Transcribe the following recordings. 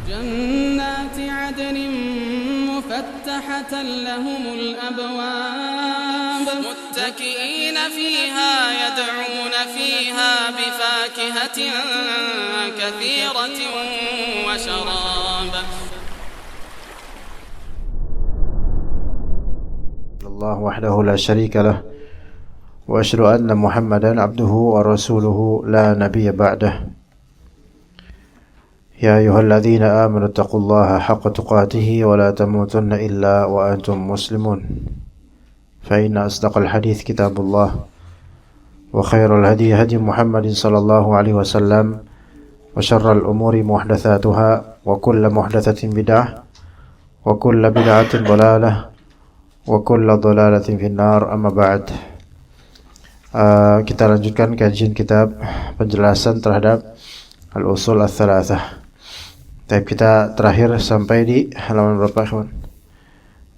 جنات عدن مفتحة لهم الأبواب متكئين فيها يدعون فيها بفاكهة كثيرة وشراب. الله وحده لا شريك له وأشهد أن محمدا عبده ورسوله لا نبي بعده. يا أيها الذين آمنوا اتقوا الله حق تقاته ولا تموتن إلا وأنتم مسلمون. فإن أصدق الحديث كتاب الله وخير الهدي هدي محمد صلى الله عليه وسلم وشر الأمور محدثاتها وكل محدثة بدعة وكل بدعة ضلالة وكل ضلالة في النار. أما بعد. Kita lanjutkan kajian kitab penjelasan terhadap Al-Usul Ats-Tsalatsah. Kita terakhir sampai di halaman berapa, kawan?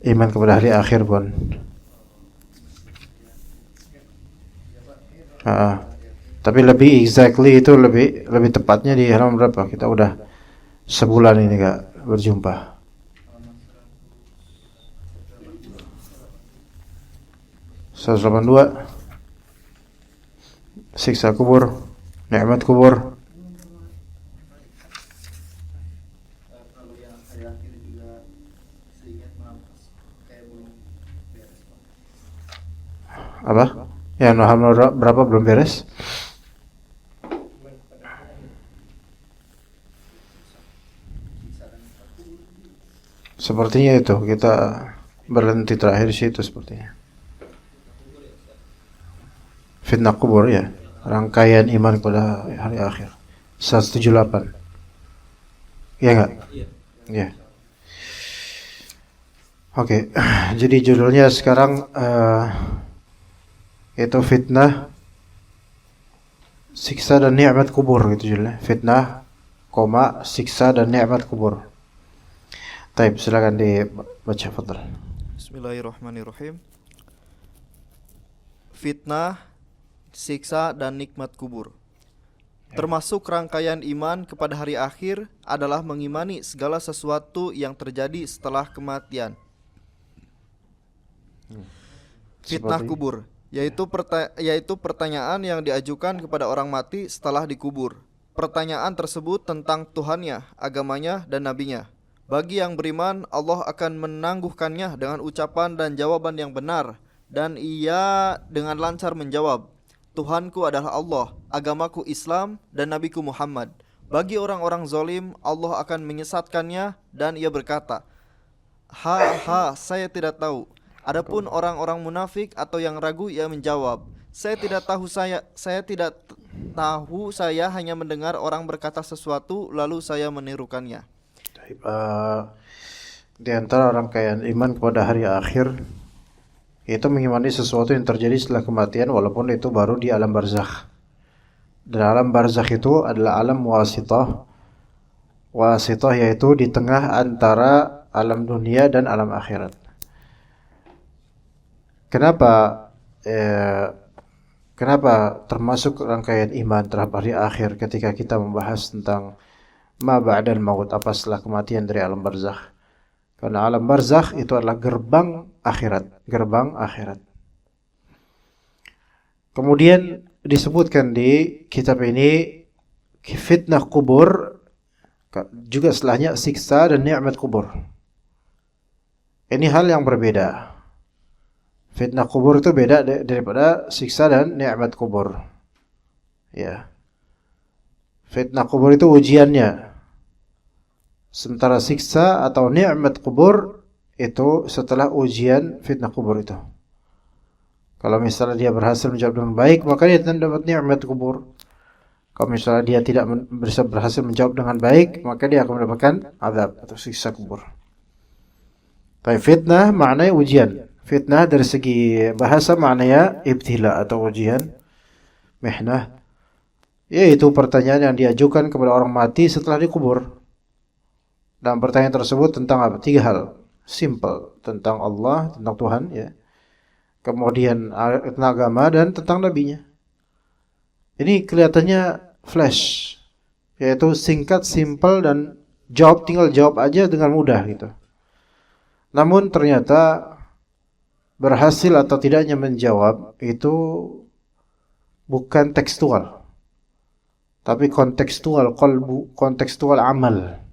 Iman kepada hari akhir, Bun. Tapi lebih exactly itu lebih tepatnya di halaman berapa? Kita udah sebulan ini gak berjumpa. (182) Siksa kubur, nikmat kubur. Apa? Yang halaman berapa belum beres? Sepertinya itu kita berhenti terakhir di situ sepertinya. Fitnah kubur, ya. Rangkaian iman pada hari akhir. 178. Iya enggak? Iya. Oke. Jadi judulnya sekarang itu fitnah, siksa dan nikmat kubur, gitu judulnya. Fitnah, siksa dan nikmat kubur. Taib, silakan dibaca, fadhal. Bismillahirrahmanirrahim. Fitnah, siksa dan nikmat kubur. Termasuk rangkaian iman kepada hari akhir adalah mengimani segala sesuatu yang terjadi setelah kematian. Fitnah kubur, yaitu pertanyaan yang diajukan kepada orang mati setelah dikubur. Pertanyaan tersebut tentang Tuhannya, agamanya, dan nabinya. Bagi yang beriman, Allah akan menangguhkannya dengan ucapan dan jawaban yang benar, dan ia dengan lancar menjawab, Tuhanku adalah Allah, agamaku Islam, dan nabiku Muhammad. Bagi orang-orang zalim, Allah akan menyesatkannya, dan ia berkata, saya tidak tahu. Adapun orang-orang munafik atau yang ragu, ia menjawab, saya tidak tahu, saya hanya mendengar orang berkata sesuatu lalu saya menirukannya. Di antara rangkaian iman kepada hari akhir itu mengimani sesuatu yang terjadi setelah kematian, walaupun itu baru di alam barzakh. Dan alam barzakh itu adalah alam wasithah. Wasithah yaitu di tengah antara alam dunia dan alam akhirat. Kenapa termasuk rangkaian iman terhadap hari akhir ketika kita membahas tentang ma ba'dal maut, apa setelah kematian dari alam barzakh? Karena alam barzakh itu adalah gerbang akhirat. Kemudian disebutkan di kitab ini fitnah kubur, juga setelahnya siksa dan nikmat kubur. Ini hal yang berbeda. Fitnah kubur itu beda daripada siksa dan nikmat kubur. Ya. Fitnah kubur itu ujiannya. Sementara siksa atau nikmat kubur itu setelah ujian fitnah kubur itu. Kalau misalnya dia berhasil menjawab dengan baik, maka dia akan dapat nikmat kubur. Kalau misalnya dia tidak bisa berhasil menjawab dengan baik, maka dia akan mendapatkan azab atau siksa kubur. Tapi fitnah maknanya ujian. Fitnah dari segi bahasa maknanya ibtila atau ujian, mihnah, yaitu pertanyaan yang diajukan kepada orang mati setelah dikubur. Dan pertanyaan tersebut tentang apa? 3 hal. Simple. Tentang Allah, tentang Tuhan, ya. Kemudian tentang agama dan tentang nabinya. Ini kelihatannya flash, yaitu singkat, simple, dan tinggal jawab aja dengan mudah gitu. Namun ternyata berhasil atau tidaknya menjawab itu bukan tekstual, tapi kontekstual qalbu, kontekstual amal.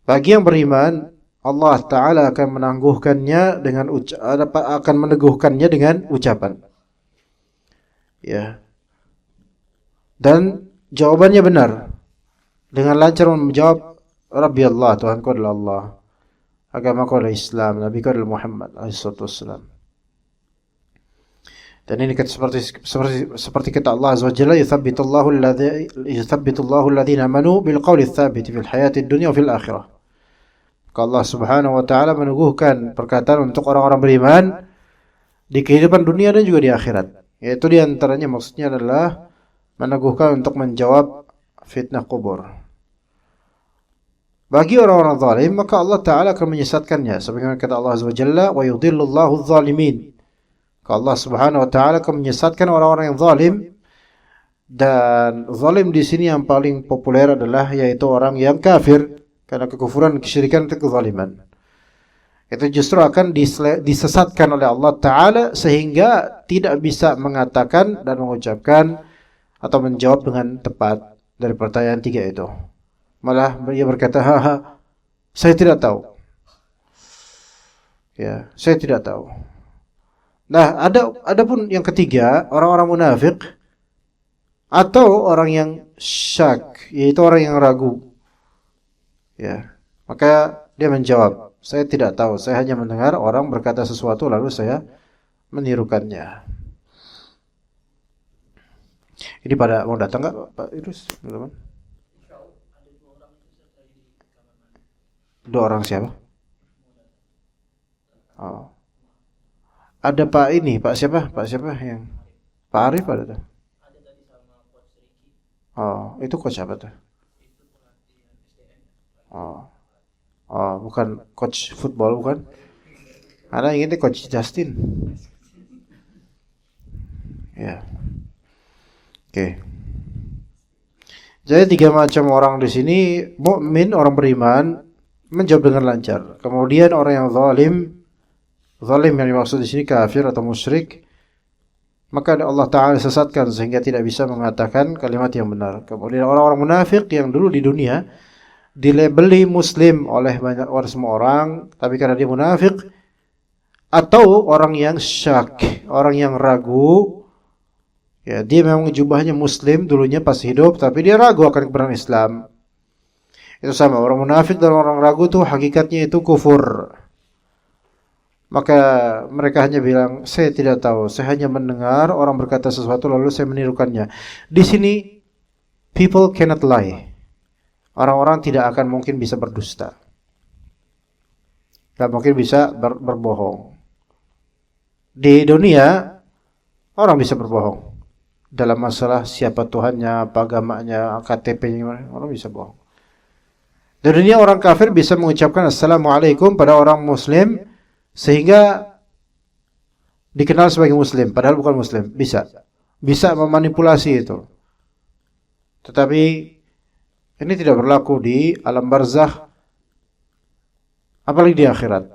Bagi yang beriman, Allah Ta'ala akan menangguhkannya dengan akan meneguhkannya dengan ucapan. Ya. Dan jawabannya benar. Dengan lancar menjawab, Rabbi Allah, Tuhanku adalah Allah. Agamaku adalah Islam, Nabiku adalah Muhammad SAW. Dan ini seperti kata Allah Azza wa Jalla, yuthabbitullahu alladhina amanu bil qawli tsabit fil hayatid dunya wa fil akhirah. Allah Subhanahu wa taala meneguhkan perkataan untuk orang-orang beriman di kehidupan dunia dan juga di akhirat. Yaitu di antaranya maksudnya adalah meneguhkan untuk menjawab fitnah kubur. Bagi orang-orang zalim, maka Allah Ta'ala akan menyesatkannya. Sebagaimana kata Allah Azza wa Jalla, wa yudhillullahu adh-dhalimin. Allah Subhanahu wa Ta'ala akan menyesatkan orang-orang yang zalim. Dan zalim di sini yang paling populer adalah yaitu orang yang kafir. Karena kekufuran, kesyirikan itu kezaliman. Itu justru akan disesatkan oleh Allah Ta'ala sehingga tidak bisa mengatakan dan mengucapkan atau menjawab dengan tepat dari pertanyaan 3 itu. Malah dia berkata, saya tidak tahu. Ya, saya tidak tahu. Nah, ada pun yang ketiga, orang-orang munafik atau orang yang syak, yaitu orang yang ragu. Ya, maka dia menjawab, saya tidak tahu, saya hanya mendengar orang berkata sesuatu lalu saya menirukannya. Ini pada mau datang nggak Pak Idrus? Dua orang siapa? Oh. Ada Pak ini, Pak siapa? Pak siapa yang Pak Arif ada tuh? Oh, itu coach siapa tuh? Oh. Oh, bukan coach football bukan? Ada yang ini coach Justin. Ya. Oke. Jadi 3 macam orang di sini, mukmin, orang beriman, menjawab dengan lancar. Kemudian orang yang zalim yang dimaksud di sini kafir atau musyrik, maka Allah Ta'ala sesatkan sehingga tidak bisa mengatakan kalimat yang benar. Kemudian orang-orang munafik yang dulu di dunia dilabeli muslim oleh semua orang, tapi karena dia munafik, atau orang yang syak, orang yang ragu, ya dia memang jubahnya muslim dulunya pas hidup, tapi dia ragu akan kebenaran Islam. Itu sama, orang munafik dan orang ragu itu hakikatnya itu kufur. Maka mereka hanya bilang, saya tidak tahu, saya hanya mendengar orang berkata sesuatu lalu saya menirukannya. Di sini, people cannot lie. Orang-orang tidak akan mungkin bisa berdusta. Tidak mungkin bisa berbohong. Di dunia, orang bisa berbohong. Dalam masalah siapa Tuhannya, apa agamanya, KTP-nya, orang bisa bohong. Di dunia orang kafir bisa mengucapkan Assalamualaikum pada orang muslim sehingga dikenal sebagai muslim padahal bukan muslim. Bisa memanipulasi itu. Tetapi ini tidak berlaku di alam barzakh, apalagi di akhirat.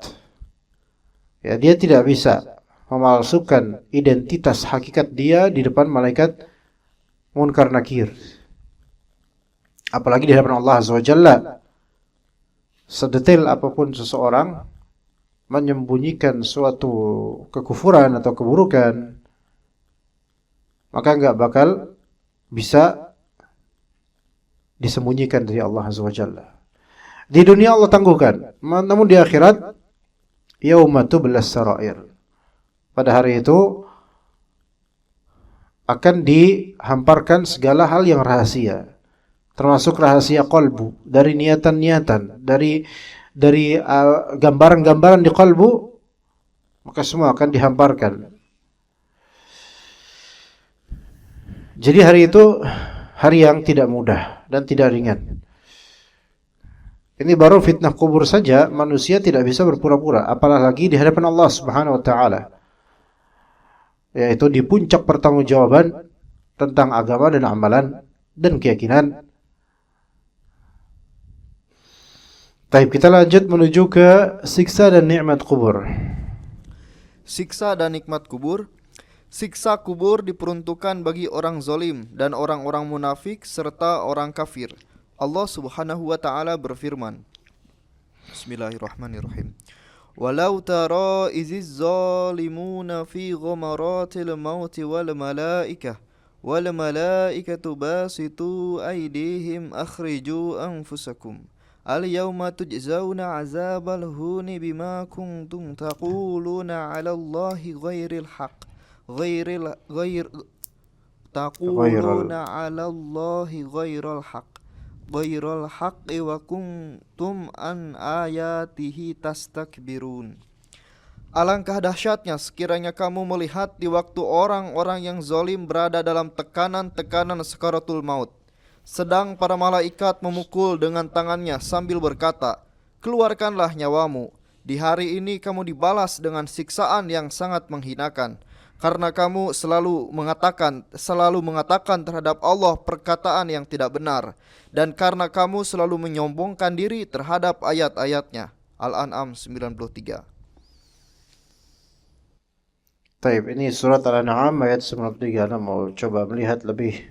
Ya, dia tidak bisa memalsukan identitas hakikat dia di depan malaikat Munkar Nakir. Apalagi di hadapan Allah Azza wa Jalla. Sedetail apapun seseorang menyembunyikan suatu kekufuran atau keburukan, maka enggak bakal bisa disembunyikan dari Allah Azza wa Jalla. Di dunia Allah tangguhkan, namun di akhirat yauma tublas sarair. Pada hari itu akan dihamparkan segala hal yang rahasia, termasuk rahasia qalbu, dari niatan-niatan, dari gambaran-gambaran di qalbu, maka semua akan dihamparkan. Jadi hari itu hari yang tidak mudah dan tidak ringan. Ini baru fitnah kubur saja, manusia tidak bisa berpura-pura, apalagi di hadapan Allah Subhanahu wa taala. Yaitu di puncak pertanggungjawaban tentang agama dan amalan dan keyakinan. Baik, kita lanjut menuju ke siksa dan nikmat kubur. Siksa dan nikmat kubur. Siksa kubur diperuntukkan bagi orang zolim dan orang-orang munafik serta orang kafir. Allah Subhanahu wa taala berfirman. Bismillahirrahmanirrahim. Walau tara iziz zalimuna fi ghamaratil mauti wal malaikatu basitu aydihim akhriju anfusakum al-yawma tujzauna azabal huni bima kuntum taquluna 'ala Allahi ghairil haqq ghair taquluna 'ala Allahi ghairal haqqi wa kuntum an ayatihi tastakbirun. Alangkah dahsyatnya sekiranya kamu melihat di waktu orang-orang yang zalim berada dalam tekanan-tekanan sakaratul maut, sedang para malaikat memukul dengan tangannya sambil berkata, "Keluarkanlah nyawamu. Di hari ini kamu dibalas dengan siksaan yang sangat menghinakan, karena kamu selalu mengatakan terhadap Allah perkataan yang tidak benar, dan karena kamu selalu menyombongkan diri terhadap ayat-ayatnya." Al-An'am 93. Baik, ini surat Al-An'am ayat 93. Anda mau coba melihat lebih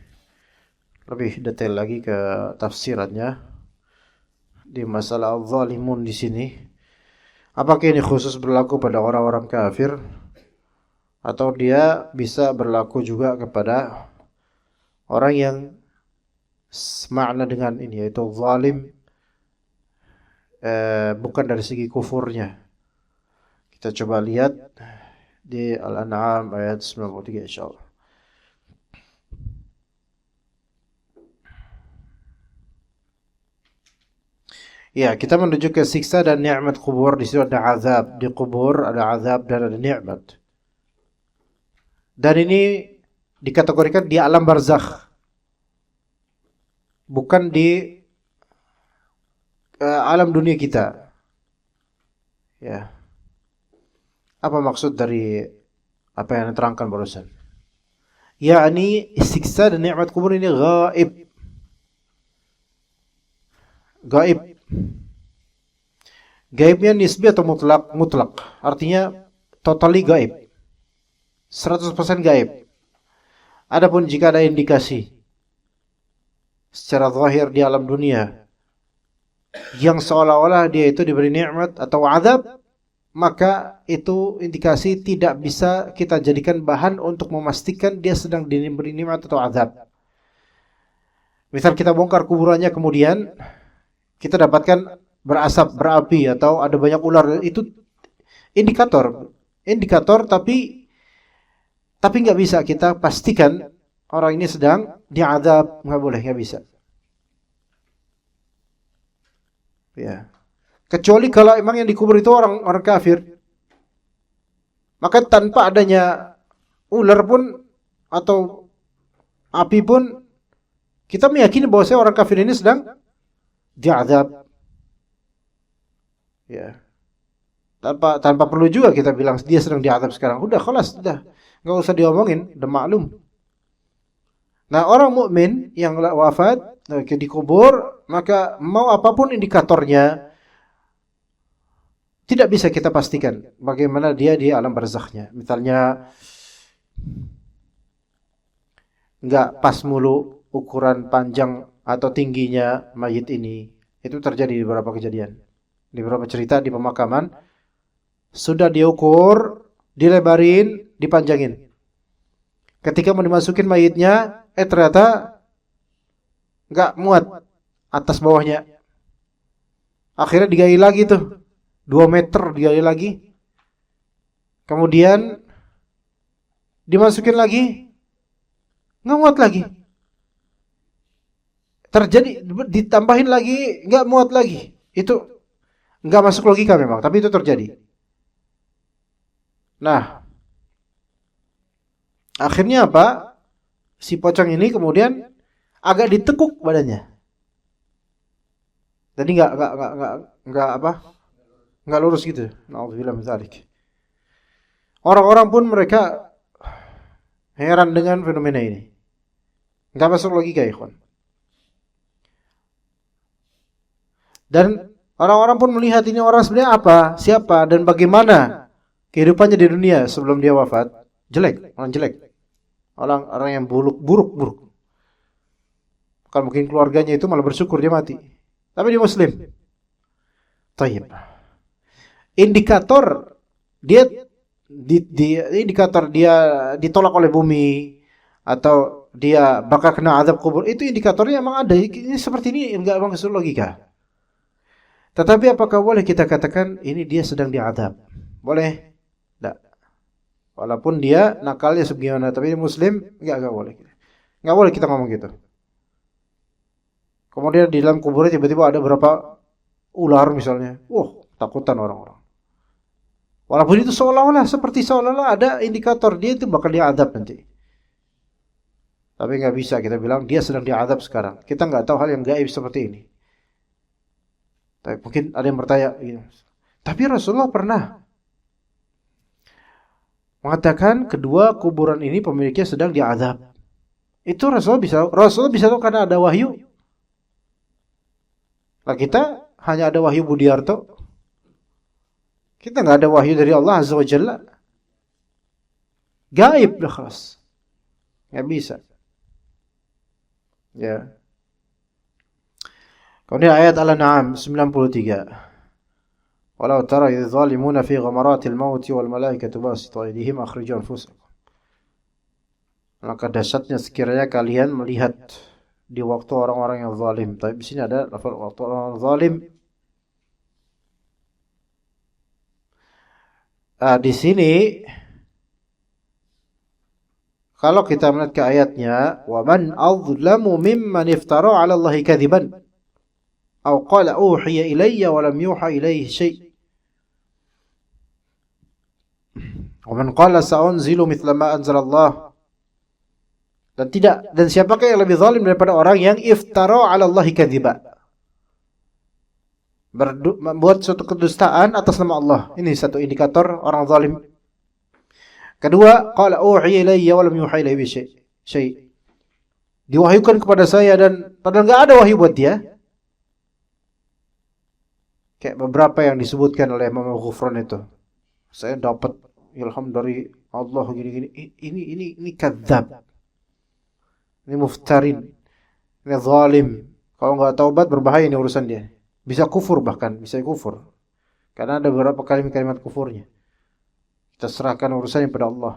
detail lagi ke tafsirannya di masalah al-zalimun di sini. Apakah ini khusus berlaku pada orang-orang kafir atau dia bisa berlaku juga kepada orang yang semakna dengan ini, yaitu zalim bukan dari segi kufurnya. Kita coba lihat di Al-An'am ayat 93 insyaallah. Ya, kita menuju ke siksa dan nikmat kubur. Di situ ada azab, di kubur ada azab dan ada nikmat. Dan ini dikategorikan di alam barzakh, bukan di alam dunia kita. Ya. Apa maksud dari apa yang diterangkan barusan? Yakni siksa dan nikmat kubur ini gaib. Gaib. Gaibnya nisbi atau mutlak? Mutlak. Artinya totally gaib. 100% gaib. Adapun jika ada indikasi secara zahir di alam dunia yang seolah-olah dia itu diberi nikmat atau azab, maka itu indikasi tidak bisa kita jadikan bahan untuk memastikan dia sedang diberi nikmat atau azab. Misal kita bongkar kuburannya kemudian kita dapatkan berasap, berapi atau ada banyak ular, itu indikator tapi nggak bisa kita pastikan orang ini sedang diazab, nggak boleh, nggak bisa. Ya. Kecuali kalau emang yang dikubur itu orang kafir, maka tanpa adanya ular pun atau api pun kita meyakini bahwa orang kafir ini sedang diazab. Ya. Tanpa perlu juga kita bilang dia sedang diazab sekarang. Udah khalas, udah enggak usah diomongin, udah maklum. Nah, orang mukmin yang wafat dikubur, maka mau apapun indikatornya tidak bisa kita pastikan bagaimana dia di alam barzakhnya. Misalnya enggak pas mulu ukuran panjang atau tingginya mayit ini. Itu terjadi di beberapa kejadian. Di beberapa cerita di pemakaman sudah diukur, dilebarin, dipanjangin. Ketika mau dimasukin mayitnya, ternyata enggak muat atas bawahnya. Akhirnya digali lagi tuh. 2 meter digali lagi. Kemudian dimasukin lagi, nggak muat lagi. Terjadi ditambahin lagi, nggak muat lagi. Itu nggak masuk logika memang, tapi itu terjadi. Nah, akhirnya apa? Si pocong ini kemudian agak ditekuk badannya. Jadi nggak apa? Nggak lurus gitu. Na'udzubillah min dzalik. Orang-orang pun mereka heran dengan fenomena ini. Nggak masuk logika, ikhwan. Dan Orang-orang pun melihat ini orang sebenarnya apa, siapa, dan bagaimana kehidupannya di dunia sebelum dia wafat. Jelek, orang jelek. Orang yang buruk. Kalau mungkin keluarganya itu malah bersyukur dia mati. Tapi dia Muslim. Tayyib. Indikator dia indikator dia ditolak oleh bumi atau dia bakal kena azab kubur, itu indikatornya emang ada. Ini seperti ini enggak masuk logika. Tetapi apakah boleh kita katakan ini dia sedang diazab? Boleh? Enggak. Walaupun dia nakalnya sebagaimana, tapi dia Muslim, enggak boleh. Enggak boleh kita ngomong gitu. Kemudian di dalam kuburnya tiba-tiba ada berapa ular misalnya. Takutan orang-orang. Walaupun itu seolah-olah ada indikator dia itu bakal diazab nanti. Tapi nggak bisa kita bilang dia sedang diazab sekarang. Kita nggak tahu hal yang gaib seperti ini. Tapi mungkin ada yang bertanya, tapi Rasulullah pernah mengatakan kedua kuburan ini pemiliknya sedang diazab. Itu Rasulullah bisa tahu karena ada wahyu. Nah kita hanya ada wahyu Budiarto. Kita nggak ada wahyu dari Allah Azza wa Jalla. Gaib dah kelas. Nggak bisa. Ya. Kemudian ayat Al-An'am 93. Walau tara idh zalimuna fi ghamaratil maut wal malaikatu basitu aydihim akhriju anfusakum. Maka dahsyatnya sekiranya kalian melihat di waktu orang-orang yang zalim. Tapi di sini ada lafaz waktu orang zalim. Di sini kalau kita melihat ke ayatnya, wa man azlamu mimman iftara 'ala Allahi kadziban aw qala uhiya ilayya wa lam yuha ilayhi syai'. Wa man qala sa'unzilu mithla ma anzala Allah. Dan siapakah yang lebih zalim daripada orang yang iftara 'ala Allahi kadziba? Membuat suatu kedustaan atas nama Allah. Ini satu indikator orang zalim. Kedua, qala uhiya ilayya wa lam yuha ilayhi syai'. Diwahyukan kepada saya dan padahal enggak ada wahyu buat dia. Kayak beberapa yang disebutkan oleh Imam Ghufran itu. Saya dapat ilham dari Allah gini-gini. Ini kadzab. Ini muftarin. Ini zalim. Kalau enggak taubat berbahaya ini urusan dia. Bisa kufur bahkan, bisa kufur. Karena ada beberapa kalimat-kalimat kufurnya. Kita serahkan urusannya pada Allah.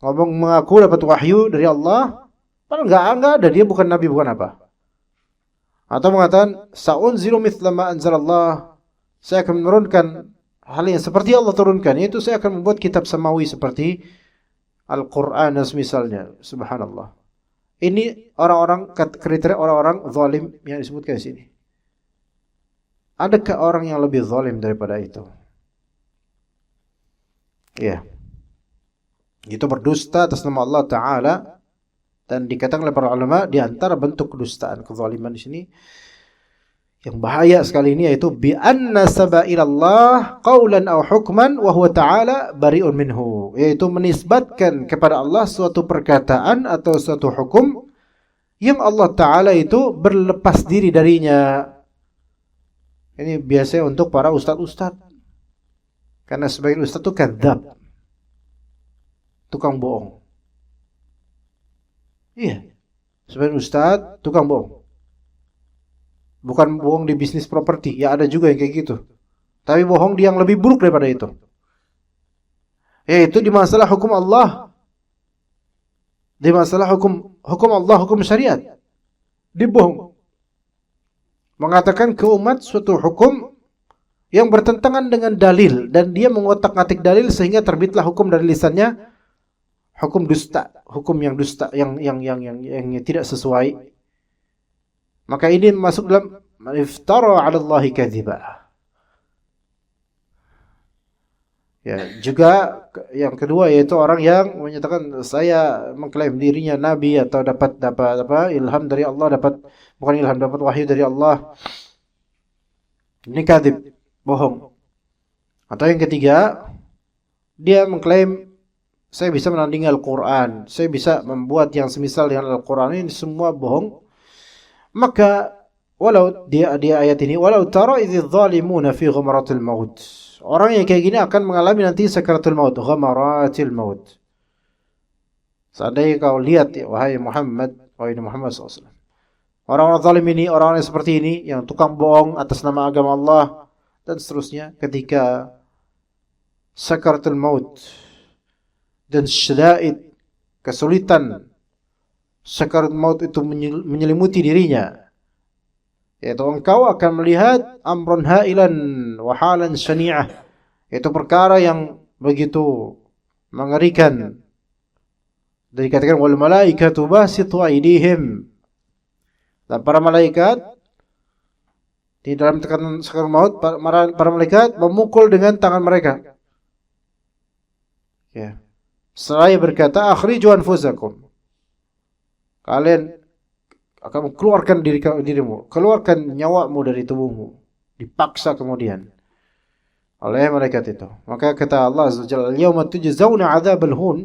Ngomong mengaku dapat wahyu dari Allah, padahal enggak ada, dia bukan nabi, bukan apa. Atau mengatakan sa'unzilu mithla ma anzalallah. Saya akan menurunkan hal yang seperti Allah turunkan, yaitu saya akan membuat kitab samawi seperti Al-Qur'an dan semisalnya. Subhanallah. Ini orang-orang kriteria orang-orang zalim yang disebutkan di sini. Adakah orang yang lebih zalim daripada itu? Ya. Itu berdusta atas nama Allah Ta'ala. Dan dikatakan oleh para ulama di antara bentuk kedustaan, kezaliman di sini yang bahaya sekali ini yaitu bi anna saba ilallah qaulan aw hukman wa huwa ta'ala bari'un minhu, yaitu menisbatkan kepada Allah suatu perkataan atau suatu hukum yang Allah Ta'ala itu berlepas diri darinya. Ini biasanya untuk para ustaz-ustaz. Karena sebagian ustaz itu kadzab. Tukang bohong. Iya. Sebagian ustaz tukang bohong. Bukan bohong di bisnis properti. Ya ada juga yang kayak gitu. Tapi bohong di yang lebih buruk daripada itu. Yaitu di masalah hukum Allah. Di masalah hukum Allah, hukum syariat. Dia bohong. Mengatakan ke umat suatu hukum yang bertentangan dengan dalil dan dia mengotak-atik dalil sehingga terbitlah hukum dari lisannya, hukum dusta, hukum yang dusta, yang tidak sesuai. Maka ini masuk dalam iftara 'ala Allahi kadziba. Ya, juga yang kedua yaitu orang yang menyatakan saya mengklaim dirinya nabi atau dapat ilham dari Allah, dapat wahyu dari Allah. Ini kadzib, bohong. Atau yang ketiga, dia mengklaim saya bisa menandingi Al-Qur'an, saya bisa membuat yang semisal dengan Al-Qur'an. Ini semua bohong. Maka walau di ayat ini, walau tara idz zalimuna fi ghamaratil maut. Orang yang kayak gini akan mengalami nanti sakaratul maut, ghamaratil maut. Seandainya kau lihat ya, wahai Muhammad SAW. Orang-orang zalim ini, orang-orang yang seperti ini, yang tukang bohong atas nama agama Allah dan seterusnya, ketika sakaratul maut dan syada'id, kesulitan sakaratul maut itu menyelimuti dirinya, yaitu engkau akan melihat amrun hailan wa halan syani'ah, yaitu perkara yang begitu mengerikan. Dan dikatakan wal malaikatu basitu aydihim, dan para malaikat di dalam tekanan sakaratul maut, para malaikat memukul dengan tangan mereka. Ya. Seraya berkata, akhriju anfusakum. Kalian akan keluarkan dirimu, keluarkan nyawamu dari tubuhmu. Dipaksa kemudian oleh malaikat itu. Maka kata Allah Azza wa Jalla, "Al-yawma tujzauna 'adzabal hun."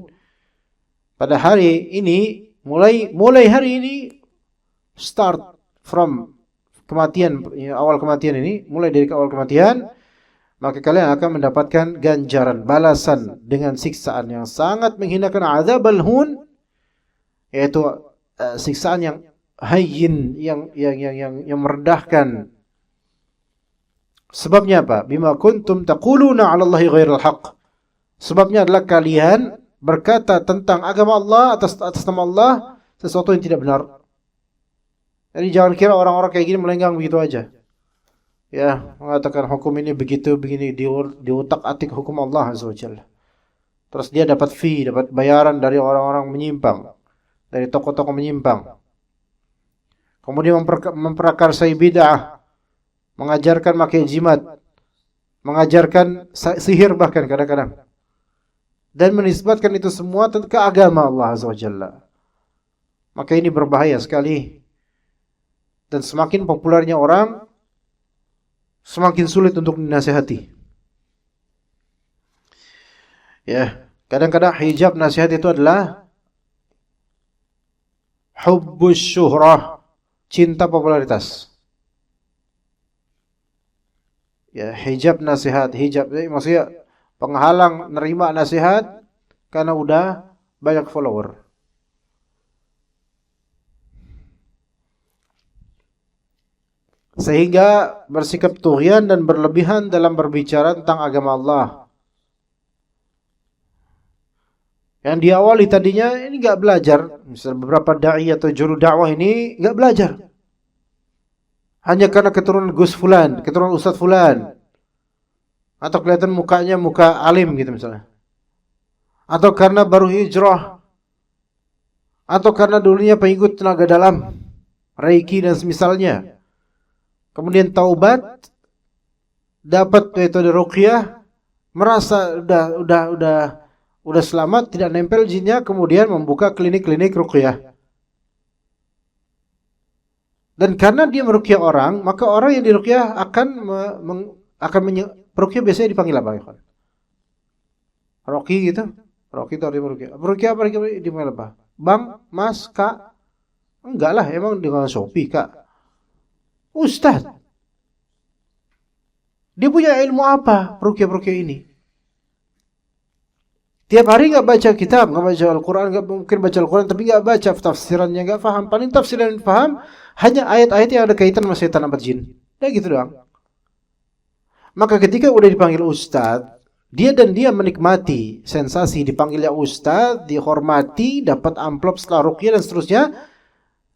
Pada hari ini, mulai hari ini, start from kematian, awal kematian ini, mulai dari awal kematian, maka kalian akan mendapatkan ganjaran, balasan dengan siksaan yang sangat menghinakan, adzabal hun, yaitu siksaan yang hayyin, yang merendahkan. Sebabnya apa? Bima kuntum taquluna 'ala Allahi ghairal haqq. Sebabnya adalah kalian berkata tentang agama Allah, atas nama Allah, sesuatu yang tidak benar. Jadi jangan kira orang-orang kayak gini melenggang begitu aja. Ya, mengatakan hukum ini begitu begini, di utak-atik hukum Allah Azza wa Jalla. Terus dia dapat fee, dapat bayaran dari orang-orang menyimpang, dari tokoh-tokoh menyimpang. Kemudian memprakarsai bid'ah, mengajarkan pakai jimat, mengajarkan sihir bahkan kadang-kadang. Dan menisbatkan itu semua ke agama Allah Azza wa Jalla. Maka ini berbahaya sekali. Dan semakin populernya orang, semakin sulit untuk dinasihati. Ya, kadang-kadang hijab nasihat itu adalah hubbus syuhrah, cinta popularitas. Ya, hijab nasihat, maksudnya penghalang nerima nasihat karena udah banyak follower. Sehingga bersikap tughyan dan berlebihan dalam berbicara tentang agama Allah. Yang diawali tadinya ini enggak belajar, misal beberapa dai atau juru dakwah ini enggak belajar. Hanya karena keturunan Gus Fulan, keturunan Ustadz Fulan. Atau kelihatan mukanya muka alim gitu misalnya. Atau karena baru hijrah. Atau karena dulunya pengikut tenaga dalam, Reiki dan semisalnya. Kemudian taubat, dapat metode ruqyah, merasa udah selamat, tidak nempel jinnya, kemudian membuka klinik-klinik ruqyah. Dan karena dia meruqyah orang, maka orang yang diruqyah peruqyah biasanya dipanggil apa ya? Roki gitu. Roki itu artinya peruqyah. Peruqyah apa dipanggil apa? Bang, Mas, Kak? Enggak lah, emang dengan Shopee, Kak. Ustaz. Dia punya ilmu apa peruqyah ini? Tiap hari enggak baca kitab, enggak baca Al-Qur'an, enggak mungkin baca Al-Qur'an tapi enggak baca tafsirannya, enggak paham. Paling tafsiran yang paham hanya ayat-ayat yang ada kaitan sama setan apa jin. Ya gitu doang. Maka ketika udah dipanggil ustaz, dia menikmati sensasi dipanggilnya ustaz, dihormati, dapat amplop setelah ruqyah dan seterusnya,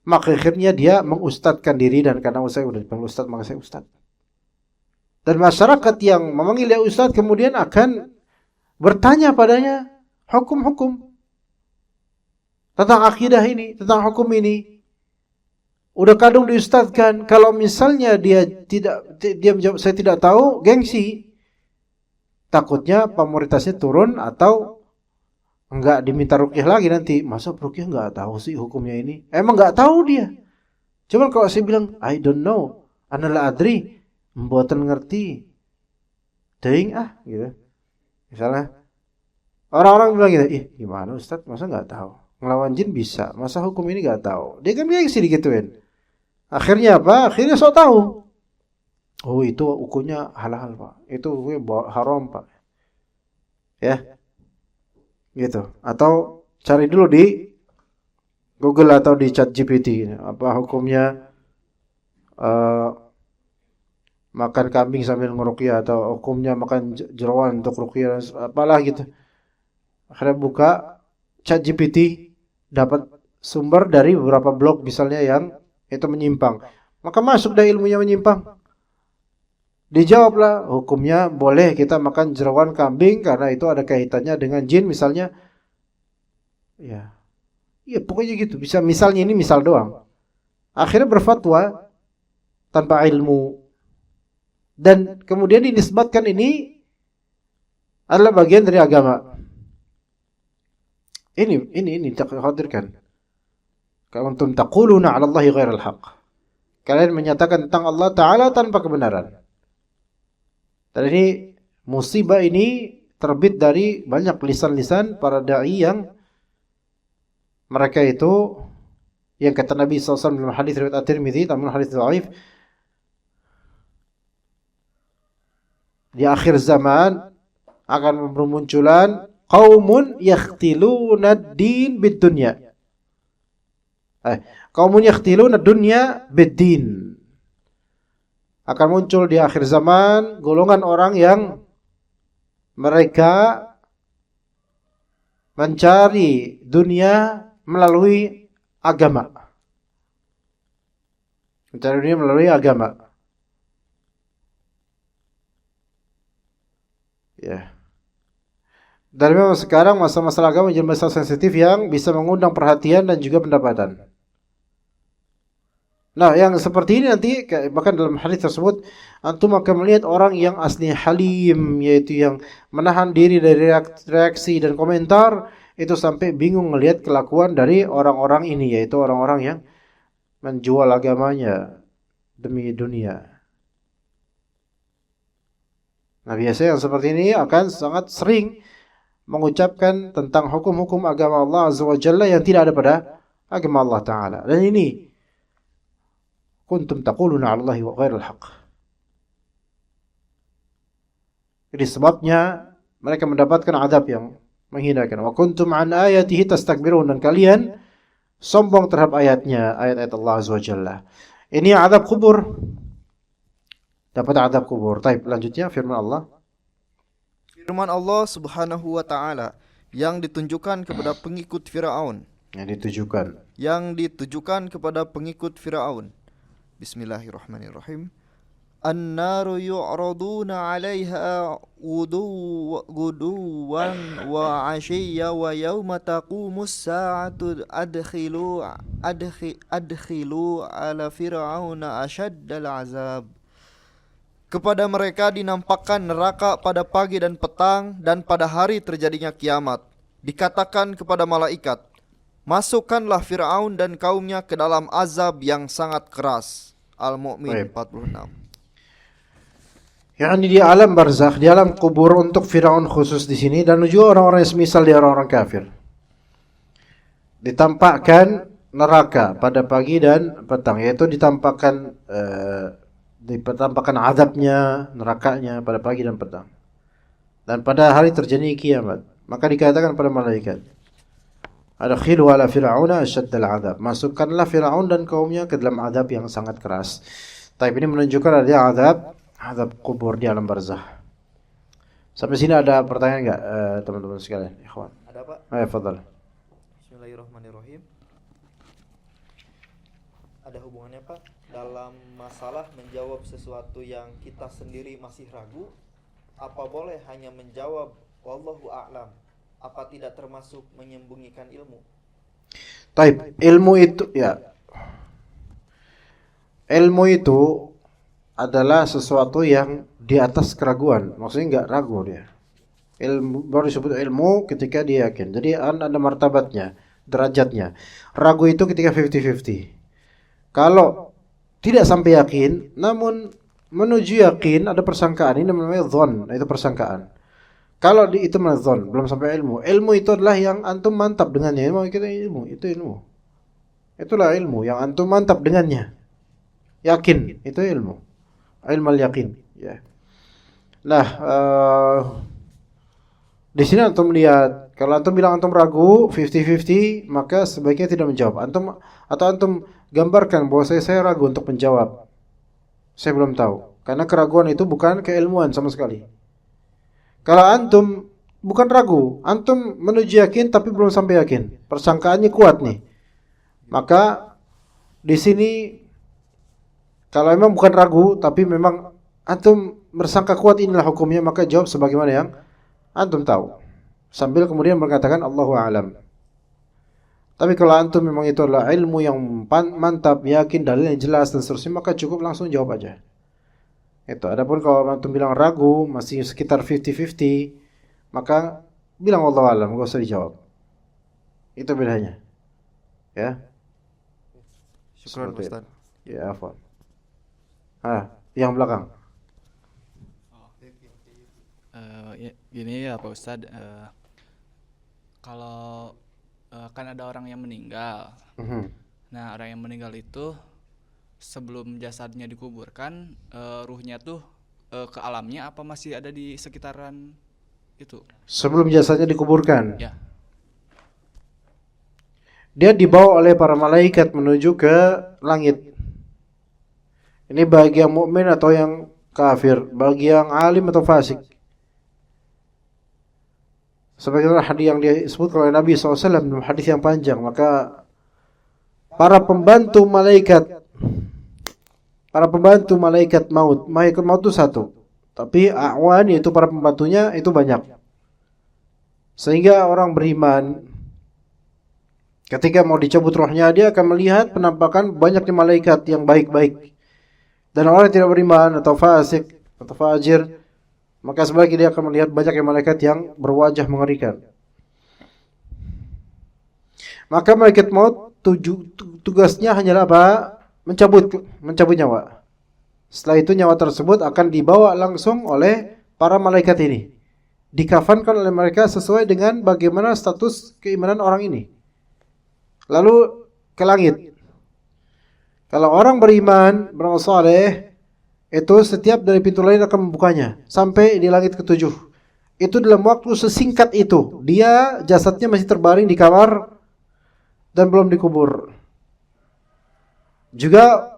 maka akhirnya dia mengustadkan diri, dan karena saya udah dipanggil ustaz maka saya ustaz. Dan masyarakat yang memanggil dia ustaz kemudian akan bertanya padanya hukum-hukum tentang akidah ini, tentang hukum ini. Udah kadung diustadkan, kalau misalnya dia menjawab saya tidak tahu, gengsi. Takutnya pamoritasnya turun atau enggak diminta ruqyah lagi nanti. Masa ruqyah enggak tahu sih hukumnya ini? Emang enggak tahu dia. Cuman kalau saya bilang I don't know, ana la adri, mboten ngerti. Teuing gitu. Misalnya orang-orang bilang gitu, "Ih, gimana Ustaz, masa enggak tahu? Ngelawan jin bisa, masa hukum ini enggak tahu?" Dia kan gengsi digituin. Akhirnya apa? Akhirnya sok tahu. Oh, itu hukumnya halal, Pak. Itu hukumnya haram, Pak. Ya, gitu. Atau cari dulu di Google atau di ChatGPT apa hukumnya makan kambing sambil ngeruqyah atau hukumnya makan jeroan untuk ruqyah apalah gitu. Akhirnya buka ChatGPT, dapat sumber dari beberapa blog misalnya yang itu menyimpang. Maka masuk dah ilmunya menyimpang. Dijawablah hukumnya boleh kita makan jeroan kambing karena itu ada kaitannya dengan jin misalnya. Ya. Ya pokoknya gitu. Bisa misalnya ini misal doang. Akhirnya berfatwa tanpa ilmu. Dan kemudian dinisbatkan ini adalah bagian dari agama. Ini tak khawatirkan. Kuntum taquluna 'ala Allahi ghairal haqq. Kalian menyatakan tentang Allah Ta'ala tanpa kebenaran. Dan ini musibah ini terbit dari banyak lisan-lisan para dai yang mereka itu yang kata Nabi SAW dalam hadis riwayat At-Tirmidzi, namun hadis dhaif, di akhir zaman akan bermunculan qaumun yakhtiluna ad-din bid-dunya. Qaumun yakhtiluna ad-dunya bid-din. Akan muncul di akhir zaman golongan orang yang mereka mencari dunia melalui agama. Mencari dunia melalui agama. Ya. Dan memang sekarang masalah agama menjadi masalah sensitif yang bisa mengundang perhatian dan juga pendapatan. Nah, yang seperti ini nanti bahkan dalam hadis tersebut antum akan melihat orang yang asli halim, yaitu yang menahan diri dari reaksi dan komentar, itu sampai bingung melihat kelakuan dari orang-orang ini, yaitu orang-orang yang menjual agamanya demi dunia. Nah, biasanya yang seperti ini akan sangat sering mengucapkan tentang hukum-hukum agama Allah Azza wa Jalla yang tidak ada pada agama Allah Ta'ala. Dan ini kuntum taquluna 'ala Allahi ghairal haqq. Jadi sebabnya mereka mendapatkan azab yang menghinakan. Wa kuntum an ayatihi tastakbirun, dan kalian sombong terhadap ayatnya, ayat-ayat Allah Azza wa Jalla. Ini azab kubur. Dapat azab kubur. Baik, lanjutnya firman Allah. Firman Allah Subhanahu wa taala yang ditunjukkan kepada pengikut Firaun. Yang ditujukan kepada pengikut Firaun. Bismillahirrahmanirrahim. An-naru yu'raduna 'alaiha guduwan wa 'ashiyya wa yawma taqumus sa'atu adkhilu ala fir'auna asyaddal 'azab. Kepada mereka dinampakkan neraka pada pagi dan petang, dan pada hari terjadinya kiamat. Dikatakan kepada malaikat, masukkanlah Fir'aun dan kaumnya ke dalam azab yang sangat keras. Al-Mu'min 46. Ya, ini di alam barzakh, di alam kubur untuk Firaun khusus di sini, dan juga orang-orang yang semisal dia orang-orang kafir. Ditampakkan neraka pada pagi dan petang, yaitu ditampakkan azabnya, nerakanya pada pagi dan petang. Dan pada hari terjadi kiamat, maka dikatakan pada malaikat, adkhilu ala fir'auna asyaddal azab. Masukkanlah Firaun dan kaumnya ke dalam azab yang sangat keras. Tapi ini menunjukkan ada azab kubur di alam barzakh. Sampai sini ada pertanyaan enggak teman-teman sekalian, ikhwan? Ada, Pak? Ayo, fadhal. Bismillahirrahmanirrahim. Ada hubungannya, Pak, dalam masalah menjawab sesuatu yang kita sendiri masih ragu? Apa boleh hanya menjawab wallahu a'lam? Apa tidak termasuk menyembunyikan ilmu? Taib, ilmu itu ilmu itu adalah sesuatu yang di atas keraguan. Maksudnya enggak ragu dia. Ilmu baru disebut ilmu ketika dia yakin. Jadi ada martabatnya, derajatnya. Ragu itu ketika 50-50. Kalau tidak sampai yakin, namun menuju yakin ada persangkaan, ini namanya dzon, itu persangkaan. Kalau itu dzon, belum sampai ilmu. Ilmu itu adalah yang antum mantap dengannya. Mau kita ilmu, itu ilmu. Itulah ilmu yang antum mantap dengannya. Yakin itu ilmu. Ilmu yakin, ya. Nah, di sini antum lihat, kalau antum bilang antum ragu 50-50, maka sebaiknya tidak menjawab. Antum gambarkan bahwa saya ragu untuk menjawab. Saya belum tahu. Karena keraguan itu bukan keilmuan sama sekali. Kalau antum bukan ragu, antum menuju yakin tapi belum sampai yakin. Persangkaannya kuat nih. Maka di sini kalau memang bukan ragu tapi memang antum bersangka kuat inilah hukumnya, maka jawab sebagaimana yang antum tahu. Sambil kemudian mengatakan Allahu a'lam. Tapi kalau antum memang itu adalah ilmu yang mantap, yakin, dalil yang jelas dan seterusnya, maka cukup langsung jawab aja. Itu. Adapun kalau antum bilang ragu, masih sekitar 50-50, maka bilang Allahu a'lam, enggak usah dijawab. Itu bedanya. Ya. Syukran Ustaz. Ya, afwan. Yang belakang. Gini ya Pak Ustadz, kalau kan ada orang yang meninggal. Nah, orang yang meninggal itu sebelum jasadnya dikuburkan, ruhnya tuh ke alamnya apa masih ada di sekitaran itu? Sebelum jasadnya dikuburkan. Ya. Dia dibawa oleh para malaikat menuju ke langit. Ini bagi yang mukmin atau yang kafir, bagi yang alim atau fasik. Sebagaimana hadis yang disebut oleh Nabi SAW dalam hadis yang panjang, maka para pembantu malaikat maut itu satu, tapi a'wan yaitu para pembantunya itu banyak. Sehingga orang beriman ketika mau dicabut rohnya, dia akan melihat penampakan banyaknya malaikat yang baik-baik. Dan orang yang tidak beriman atau fasik atau fajir, maka sebaliknya dia akan melihat banyaknya malaikat yang berwajah mengerikan. Maka malaikat maut tugasnya hanyalah apa? Mencabut nyawa. Setelah itu nyawa tersebut akan dibawa langsung oleh para malaikat ini. Dikafankan oleh mereka sesuai dengan bagaimana status keimanan orang ini. Lalu ke langit. Kalau orang beriman, beramal saleh, itu setiap dari pintu lain akan membukanya sampai di langit ke-7. Itu dalam waktu sesingkat itu. Dia jasadnya masih terbaring di kamar dan belum dikubur. Juga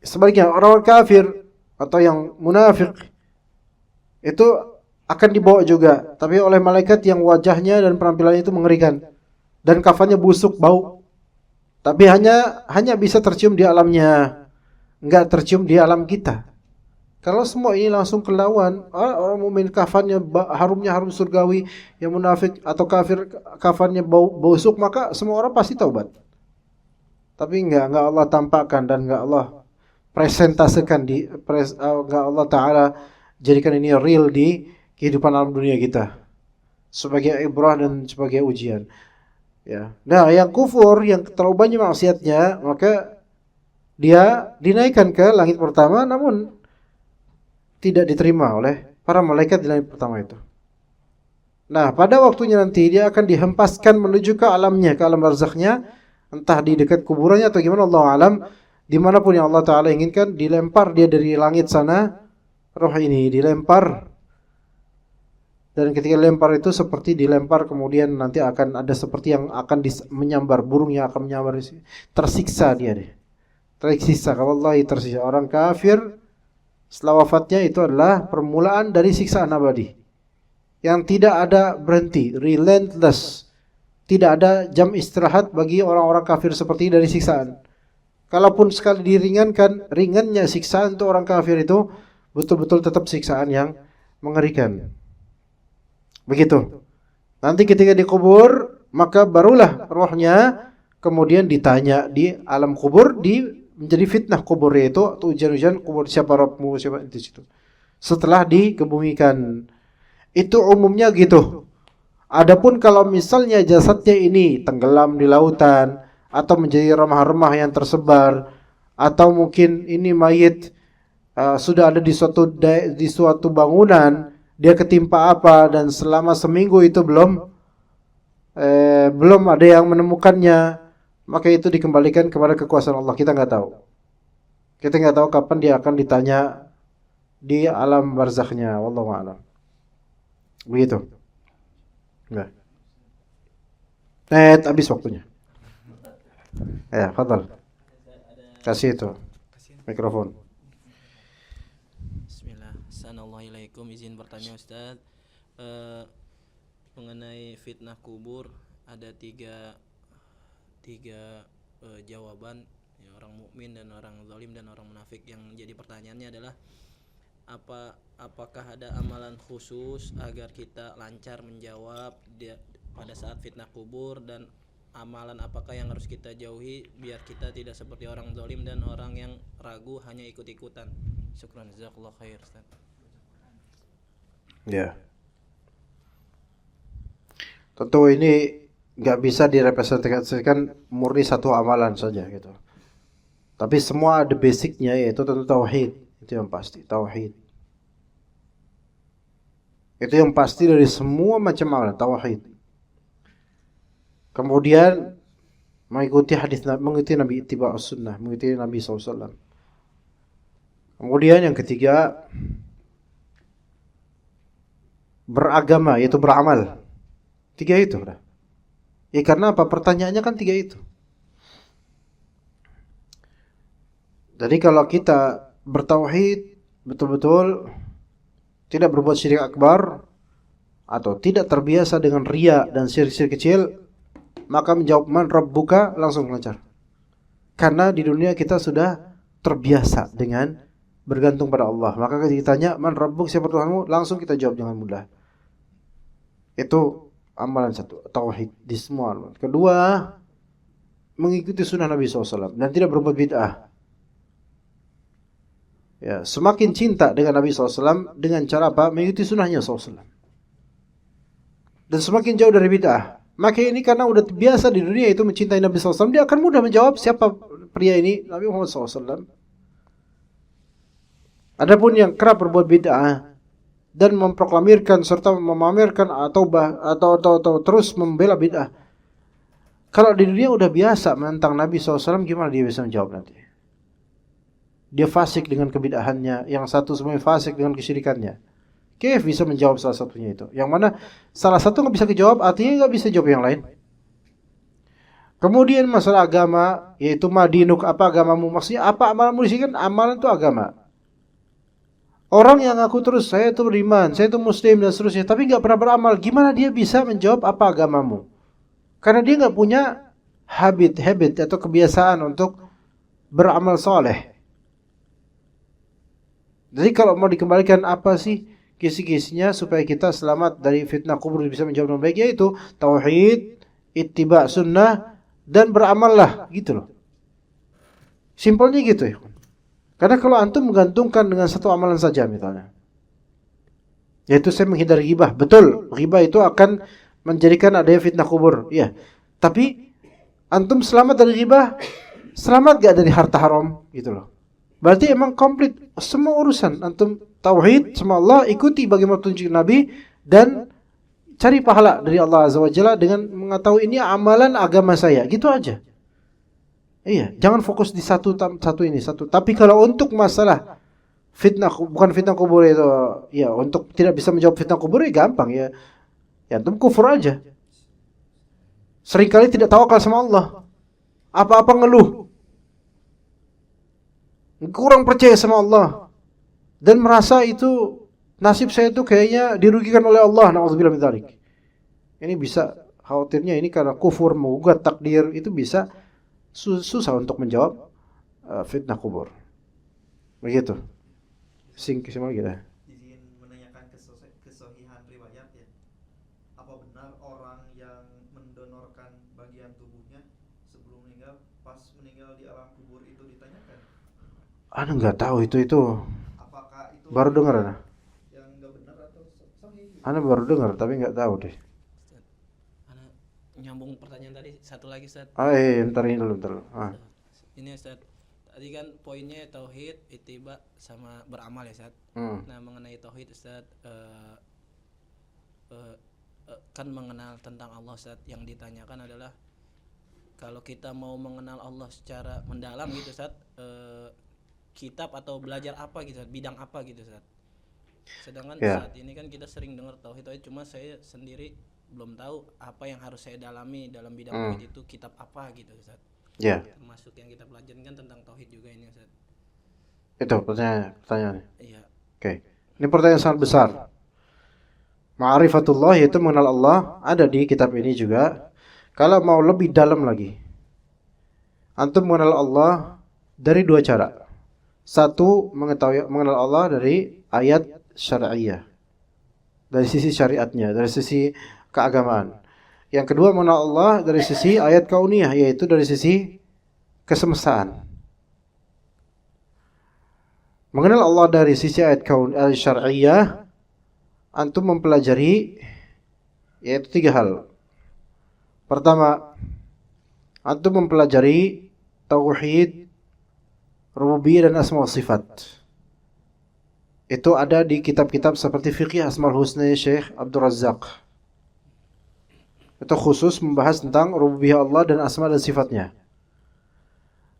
sebaliknya orang kafir atau yang munafik itu akan dibawa juga, tapi oleh malaikat yang wajahnya dan penampilannya itu mengerikan dan kafannya busuk bau. Tapi hanya bisa tercium di alamnya, enggak tercium di alam kita. Kalau semua ini langsung kelawan, orang mukmin kafannya harumnya harum surgawi, yang munafik atau kafir kafannya bau busuk, maka semua orang pasti taubat. Tapi enggak Allah tampakkan dan enggak Allah presentasikan enggak Allah Ta'ala jadikan ini real di kehidupan alam dunia kita sebagai ibrah dan sebagai ujian. Ya. Nah, yang kufur, yang terlalu banyak maksiatnya, maka dia dinaikkan ke langit pertama, namun tidak diterima oleh para malaikat di langit pertama itu. Nah, pada waktunya nanti dia akan dihempaskan menuju ke alamnya, ke alam barzakhnya, entah di dekat kuburannya atau gimana, Allah alam. Dimanapun yang Allah Ta'ala inginkan, dilempar dia dari langit sana, roh ini dilempar. Dan ketika dilempar itu seperti dilempar, kemudian nanti akan ada seperti yang akan menyambar, burung yang akan menyambar, tersiksa dia deh. Tersiksa, wallahi tersiksa. Orang kafir setelah wafatnya itu adalah permulaan dari siksaan abadi yang tidak ada berhenti, relentless. Tidak ada jam istirahat bagi orang-orang kafir seperti dari siksaan. Kalaupun sekali diringankan, ringannya siksaan untuk orang kafir itu betul-betul tetap siksaan yang mengerikan. Begitu. Nanti ketika dikubur, maka barulah rohnya kemudian ditanya di alam kubur, menjadi fitnah kubur, yaitu atau ujian-ujian kubur, siapa Rabbmu, siapa di situ. Setelah dikebumikan. Itu umumnya gitu. Adapun kalau misalnya jasadnya ini tenggelam di lautan atau menjadi remah-remah yang tersebar, atau mungkin ini mayit sudah ada di suatu bangunan, dia ketimpa apa dan selama seminggu itu belum ada yang menemukannya, maka itu dikembalikan kepada kekuasaan Allah. Kita nggak tahu. Kita nggak tahu kapan dia akan ditanya di alam barzakhnya. Wallahu a'lam. Begitu. Nah. Habis waktunya. Ya, fadal. Kasih itu mikrofon. Bismillah. Assalamualaikum, izin bertanya Ustaz. Mengenai fitnah kubur ada tiga jawaban ya, orang mukmin dan orang zalim dan orang munafik. Yang jadi pertanyaannya adalah apakah ada amalan khusus agar kita lancar menjawab pada saat fitnah kubur, dan amalan apakah yang harus kita jauhi biar kita tidak seperti orang zalim dan orang yang ragu hanya ikut-ikutan. Syukran, jazakallahu khair Ustaz. Ya. Tentu ini nggak bisa direpresentasikan murni satu amalan saja gitu. Tapi semua ada basicnya, yaitu tentu tauhid. Itu yang pasti, tauhid. Itu yang pasti dari semua macam amalan, tauhid. Kemudian mengikuti hadis Nabi, mengikuti Nabi, ittiba'us sunnah, mengikuti Nabi SAW. Kemudian yang ketiga, beragama, yaitu beramal. Tiga itu udah. Ya karena apa? Pertanyaannya kan tiga itu. Jadi kalau kita bertauhid betul-betul, tidak berbuat syirik akbar, atau tidak terbiasa dengan riya dan syirik-syirik kecil, maka menjawab man rabbuka langsung lancar. Karena di dunia kita sudah terbiasa dengan bergantung pada Allah. Maka ketika ditanya man rabbuk, siapa Tuhanmu, langsung kita jawab dengan mudah. Itu amalan satu, tauhid di semua. Kedua, mengikuti sunnah Nabi SAW dan tidak berbuat bid'ah. Ya, semakin cinta dengan Nabi SAW dengan cara apa? Mengikuti sunnahnya SAW. Dan semakin jauh dari bid'ah. Maka ini karena udah biasa di dunia itu mencintai Nabi SAW, dia akan mudah menjawab siapa pria ini, Nabi Muhammad SAW. Adapun yang kerap berbuat bid'ah dan memproklamirkan serta memamerkan atau terus membela bid'ah, kalau di dunia udah biasa menentang Nabi SAW, gimana dia bisa menjawab nanti? Dia fasik dengan kebid'ahannya, yang satu semuanya fasik dengan kesyirikannya. Kayf bisa menjawab salah satunya itu? Yang mana salah satu nggak bisa dijawab, artinya nggak bisa jawab yang lain. Kemudian masalah agama, yaitu madinuk, apa agamamu? Maksudnya apa amalanmu di sini? Kan amalan itu agama. Orang yang ngaku terus saya itu beriman, saya itu muslim dan seterusnya, tapi nggak pernah beramal, gimana dia bisa menjawab apa agamamu? Karena dia nggak punya habit atau kebiasaan untuk beramal soleh. Jadi kalau mau dikembalikan apa sih kisi-kisinya supaya kita selamat dari fitnah kubur, bisa menjawab dengan baik, yaitu tauhid, ittiba sunnah, dan beramallah, gitu loh. Simpelnya gitu ya. Karena kalau antum menggantungkan dengan satu amalan saja misalnya, yaitu saya menghindari ghibah, betul, ghibah itu akan menjadikan adanya fitnah kubur, ya. Tapi antum selamat dari ghibah, selamat gak dari harta haram, gitu loh. Berarti emang komplit semua urusan. Antum tauhid sama Allah, ikuti bagaimana tunjuk Nabi, dan cari pahala dari Allah Azza wa Jalla dengan mengetahui ini amalan agama saya, gitu aja. Iya, jangan fokus di satu ini. Tapi kalau untuk masalah fitnah, bukan fitnah kubur itu, ya untuk tidak bisa menjawab fitnah kubur ya gampang ya. Ya antum kufur aja. Seringkali tidak tawakal sama Allah. Apa-apa ngeluh. Kurang percaya sama Allah. Dan merasa itu nasib saya itu kayaknya dirugikan oleh Allah. Na'udzubillah min dzalik. Ini bisa, khawatirnya ini karena kufur, menggugat takdir, itu bisa susah untuk menjawab fitnah kubur. Begitu. Semua kita. Izin menanyakan kesohihan riwayat ya. Apa benar orang yang mendonorkan bagian tubuhnya sebelum meninggal, pas meninggal di alam kubur itu ditanyakan? Ana nggak tahu itu. Apakah itu Baru dengar Ana. yang nggak benar atau sahih? Ana baru dengar tapi nggak tahu deh. Ana nyambung pertanyaan tadi satu lagi Ustaz. Ntar ini dulu. Ini Ustaz, tadi kan poinnya tauhid, ittiba sama beramal ya Ustaz. Nah mengenai tauhid Ustaz, kan mengenal tentang Allah Ustaz, yang ditanyakan adalah kalau kita mau mengenal Allah secara mendalam gitu Ustaz, kitab atau belajar apa gitu, bidang apa gitu Ustaz. Sedangkan Ya. saat ini kan kita sering dengar tauhid, cuma saya sendiri belum tahu apa yang harus saya dalami dalam bidang tauhid itu, kitab apa gitu Ustaz. Ya, Termasuk yang kita pelajari kan tentang tauhid juga ini Ustaz. itu pertanyaannya. Iya. Oke. Ini pertanyaan sangat besar. Ma'rifatullah yaitu mengenal Allah ada di kitab ini juga. Kalau mau lebih dalam lagi, antum mengenal Allah dari dua cara. Satu, mengenal Allah dari ayat syariah, dari sisi syariatnya, dari sisi keagamaan. Yang kedua, mengenal Allah dari sisi ayat kauniyah, yaitu dari sisi kesemestaan. Mengenal Allah dari sisi ayat syariah, antum mempelajari yaitu tiga hal. Pertama, antum mempelajari tauhid, rububiyah dan asma wa sifat. Itu ada di kitab-kitab seperti Fiqih Asmaul Husna Syekh Abdul Razzaq. Itu khusus membahas tentang rububiyah Allah dan asma dan sifatnya.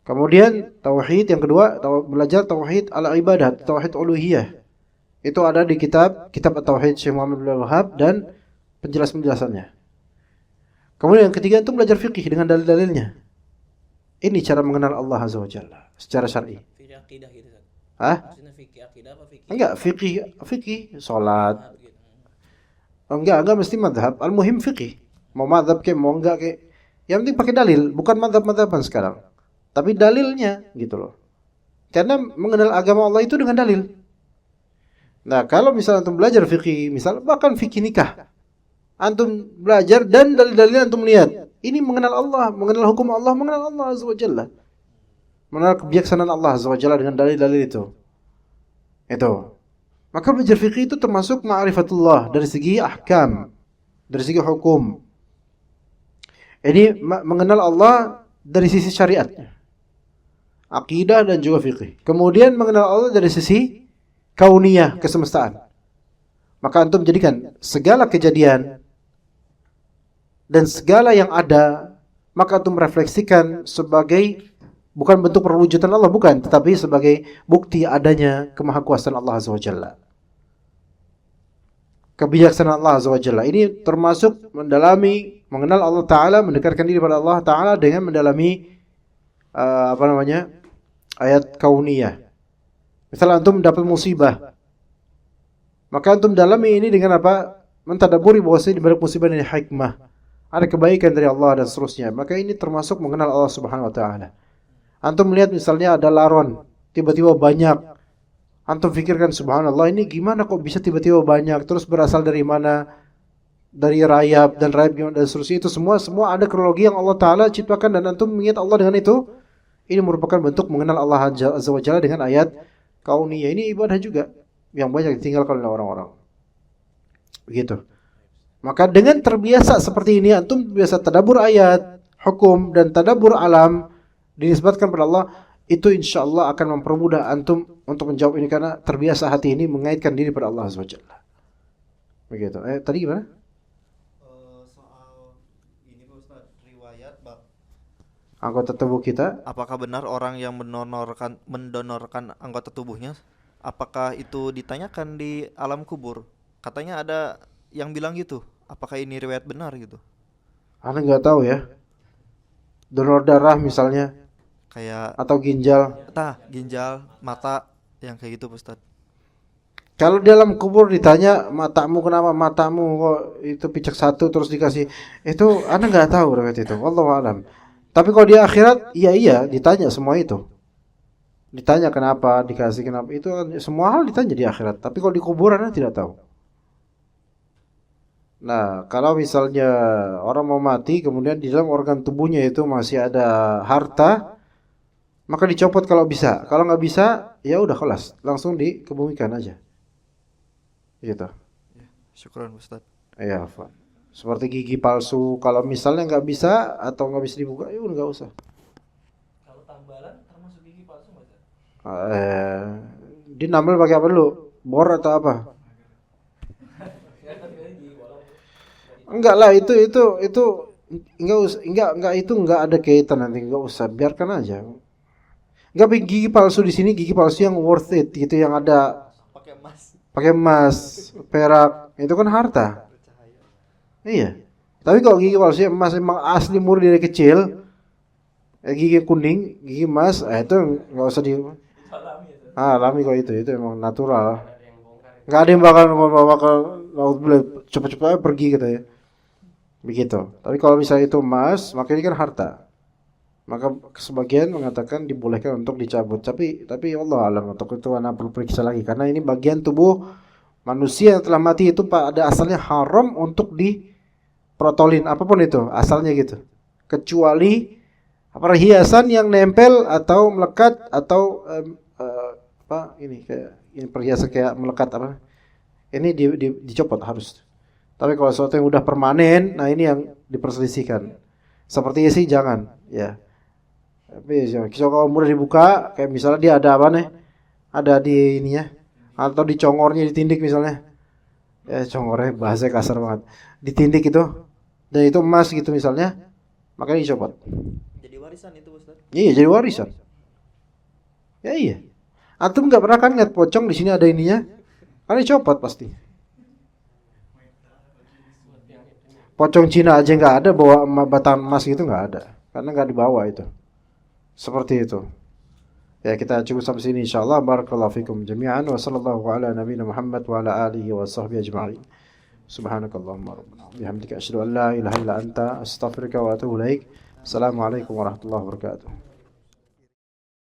Kemudian tauhid yang kedua, belajar tauhid al-ibadat, tauhid uluhiyah. Itu ada di kitab At-Tauhid Syekh Muhammad bin Wahab dan penjelasannya. Kemudian yang ketiga itu belajar fikih dengan dalil-dalilnya. Ini cara mengenal Allah Azza wa Jalla secara syar'i. Fikih akidah gitu Ustaz. Hah? Maksudnya fikih akidah apa fikih? Enggak, fikih salat. Gitu. Enggak mesti madhab. Al-muhim fikih. Mau madhab ke mau enggak ke. Yang penting pakai dalil, bukan madhab-madhaban sekarang. Tapi dalilnya gitu loh. Karena mengenal agama Allah itu dengan dalil. Nah, kalau misalnya antum belajar fikih, misal bahkan fikih nikah. Antum belajar dan dalil-dalilnya antum lihat. Ini mengenal Allah, mengenal hukum Allah, mengenal Allah Azza wa Jalla. Mengenal kebijaksanaan Allah Azza wa Jalla dengan dalil-dalil itu. Itu. Maka belajar fikih itu termasuk ma'rifatullah dari segi ahkam, dari segi hukum. Ini mengenal Allah dari sisi syariatnya, akidah dan juga fikih. Kemudian mengenal Allah dari sisi kauniyah, kesemestaan. Maka antum jadikan segala kejadian dan segala yang ada, maka antum refleksikan sebagai bukan bentuk perwujudan Allah, bukan, tetapi sebagai bukti adanya kemahakuasaan Allah Azza wa Jalla. Kebijaksanaan Allah Azza wa Jalla ini termasuk mendalami, mengenal Allah Ta'ala, mendekatkan diri pada Allah Ta'ala dengan mendalami ayat kauniyah. Misal antum dapat musibah, maka antum dalami ini dengan apa? Mentadaburi bahwasanya di balik musibah ini hikmah, ada kebaikan dari Allah dan seterusnya. Maka ini termasuk mengenal Allah Subhanahu wa Ta'ala. Antum melihat misalnya ada laron, tiba-tiba banyak. Antum pikirkan subhanallah, ini gimana kok bisa tiba-tiba banyak, terus berasal dari mana? Dari rayap dan gimana dan seterusnya. Itu semua ada kronologi yang Allah Ta'ala ciptakan dan antum mengingat Allah dengan itu. Ini merupakan bentuk mengenal Allah Azza wa Jalla dengan ayat kauniyah. Ini ibadah juga yang banyak ditinggalkan oleh orang-orang. Begitu. Maka dengan terbiasa seperti ini, antum biasa tadabbur ayat, hukum dan tadabbur alam dinisbatkan pada Allah, itu insya Allah akan mempermudah antum untuk menjawab ini karena terbiasa hati ini mengaitkan diri pada Allah Azza wa Jalla. Begitu. Tadi gimana? Soal ini Pak Ustaz, riwayat Anggota tubuh kita. apakah benar orang yang mendonorkan anggota tubuhnya, apakah itu ditanyakan di alam kubur? Katanya ada yang bilang gitu. Apakah ini riwayat benar gitu? Anda nggak tahu ya. Donor darah misalnya, Kayak atau ginjal. ginjal, mata, yang kayak gitu Pak Ustaz. Kalau di dalam kubur ditanya matamu kenapa, matamu kok itu picek satu terus dikasih, itu Anda nggak tahu riwayat itu. Wallahu a'lam. Tapi kalau di akhirat, iya ditanya semua itu. Ditanya kenapa, dikasih kenapa, itu semua hal ditanya di akhirat. Tapi kalau di kuburan Anda tidak tahu. Nah, kalau misalnya orang mau mati, kemudian di dalam organ tubuhnya itu masih ada harta, maka dicopot kalau bisa. Kalau nggak bisa, ya udah kelas, langsung dikebumikan aja. Gitu. Syukran Ustaz. Ya, Pak. Seperti gigi palsu, kalau misalnya nggak bisa atau nggak bisa dibuka, ya udah nggak usah. Kalau tambalan termasuk gigi palsu nggak Ustaz? Dinambal pakai apa dulu? Bor atau apa? Enggak lah, itu enggak usah, enggak itu enggak ada kaitan, nanti enggak usah, biarkan aja. Enggak gigi palsu di sini, gigi palsu yang worth it gitu, yang ada pakai emas, perak, itu kan harta. Iya. Tapi kalau gigi palsu emas emang asli murni dari kecil, gigi kuning, gigi emas, itu nggak usah di. Alami kok itu emang natural. Nggak ada yang bakal cepat-cepat pergi gitu ya. Begitu. Tapi kalau misalnya itu emas, maka ini kan harta. Maka sebagian mengatakan dibolehkan untuk dicabut. Tapi Allah alam, untuk itu anak perlu periksa lagi, karena ini bagian tubuh manusia yang telah mati itu pada asalnya haram untuk diprotolin, apapun itu asalnya gitu. Kecuali perhiasan yang nempel atau melekat atau ini kayak ini perhiasan kayak melekat apa? Ini dicopot harus. Tapi kalau sesuatu yang udah permanen, nah ini yang diperselisihkan. Sepertinya sih jangan, ya. Tapi kalau mudah dibuka, kayak misalnya dia ada apa nih? Ada di ininya, atau di congornya ditindik misalnya. Ya congornya bahasa kasar banget. Ditindik itu, dan itu emas gitu misalnya, makanya dicopot. Jadi warisan itu, Ustaz. Iya, jadi warisan. Ya iya. Antum nggak pernah kan lihat pocong di sini ada ininya? Kan dicopot pasti. Pocong Cina aja nggak ada bawa batang emas gitu, nggak ada, karena nggak dibawa itu. Seperti itu. Ya kita cukup sampai sini insyaallah. Barakallahu fikum jami'an wa sallallahu ala nabiyina Muhammad wa ala alihi wa sahbihi ajma'in. Subhanakallahumma rabbana bihamdika asyhadu an la ilaha illa anta astaghfiruka wa atubu ilaik. Assalamualaikum warahmatullahi wabarakatuh.